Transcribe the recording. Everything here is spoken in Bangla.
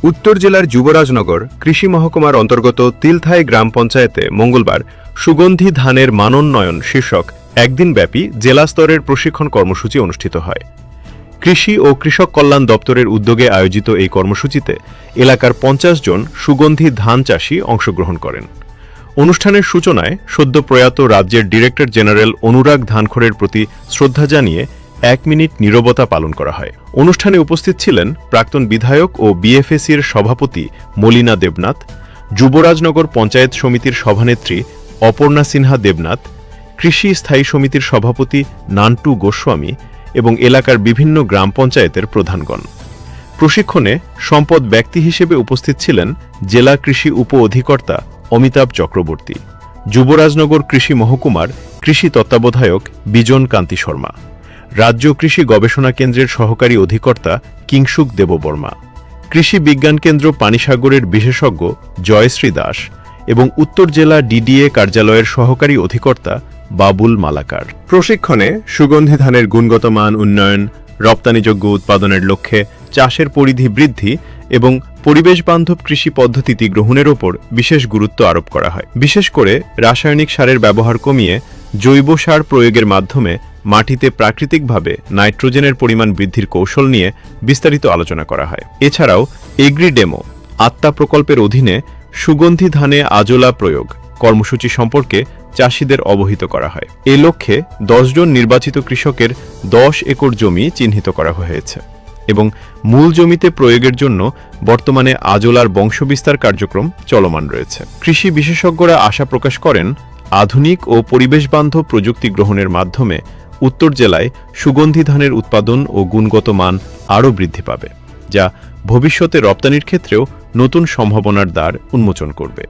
উত্তর জেলার যুবরাজনগর কৃষি মহকুমার অন্তর্গত তিলথাই গ্রাম পঞ্চায়েতে মঙ্গলবার সুগন্ধি ধানের মানোন্নয়ন শীর্ষক একদিনব্যাপী জেলা স্তরের প্রশিক্ষণ কর্মসূচি অনুষ্ঠিত হয়। কৃষি ও কৃষক কল্যাণ দপ্তরের উদ্যোগে আয়োজিত এই কর্মসূচিতে এলাকার ৫০ জন সুগন্ধি ধান চাষী অংশগ্রহণ করেন। অনুষ্ঠানের সূচনায় সদ্য প্রয়াত রাজ্যের ডিরেক্টর জেনারেল অনুরাগ ধানখড়ের প্রতি শ্রদ্ধা জানিয়ে ১ মিনিট নীরবতা পালন করা হয়। অনুষ্ঠানে উপস্থিত ছিলেন প্রাক্তন বিধায়ক ও বিএফএসির সভাপতি মলিনা দেবনাথ, যুবরাজনগর পঞ্চায়েত সমিতির সভানেত্রী অপর্ণা সিনহা দেবনাথ, কৃষি স্থায়ী সমিতির সভাপতি নান্টু গোস্বামী এবং এলাকার বিভিন্ন গ্রাম পঞ্চায়েতের প্রধানগণ। প্রশিক্ষণে সম্পদ ব্যক্তি হিসেবে উপস্থিত ছিলেন জেলা কৃষি উপ অধিকর্তা অমিতাভ চক্রবর্তী, যুবরাজনগর কৃষি মহকুমার কৃষি তত্ত্বাবধায়ক বিজন কান্তি শর্মা, রাজ্য কৃষি গবেষণা কেন্দ্রের সহকারী অধিকর্তা কিংসুক দেববর্মা, কৃষি বিজ্ঞান কেন্দ্র পানিসাগরের বিশেষজ্ঞ জয়শ্রী দাস এবং উত্তর জেলা ডিডিএ কার্যালয়ের সহকারী অধিকর্তা বাবুল মালাকার। প্রশিক্ষণে সুগন্ধি ধানের গুণগত মান উন্নয়ন, রপ্তানিযোগ্য উৎপাদনের লক্ষ্যে চাষের পরিধি বৃদ্ধি এবং পরিবেশ বান্ধব কৃষি পদ্ধতি গ্রহণের ওপর বিশেষ গুরুত্ব আরোপ করা হয়। বিশেষ করে রাসায়নিক সারের ব্যবহার কমিয়ে জৈব সার প্রয়োগের মাধ্যমে মাটিতে প্রাকৃতিকভাবে নাইট্রোজেনের পরিমাণ বৃদ্ধির কৌশল নিয়ে বিস্তারিত আলোচনা করা হয়। এছাড়াও এগ্রি ডেমো আত্মা প্রকল্পের অধীনে সুগন্ধি ধানে আজোলা প্রয়োগ কর্মসূচি সম্পর্কে চাষীদের অবহিত করা হয়। এ লক্ষ্যে ১০ জন নির্বাচিত কৃষকের ১০ একর জমি চিহ্নিত করা হয়েছে এবং মূল জমিতে প্রয়োগের জন্য বর্তমানে আজোলার বংশবিস্তার কার্যক্রম চলমান রয়েছে। কৃষি বিশেষজ্ঞরা আশা প্রকাশ করেন, আধুনিক ও পরিবেশবান্ধব প্রযুক্তি গ্রহণের মাধ্যমে উত্তর জেলায় সুগন্ধি ধানের উৎপাদন ও গুণগত মান আরও বৃদ্ধি পাবে, যা ভবিষ্যতে রপ্তানির ক্ষেত্রেও নতুন সম্ভাবনার দ্বার উন্মোচন করবে।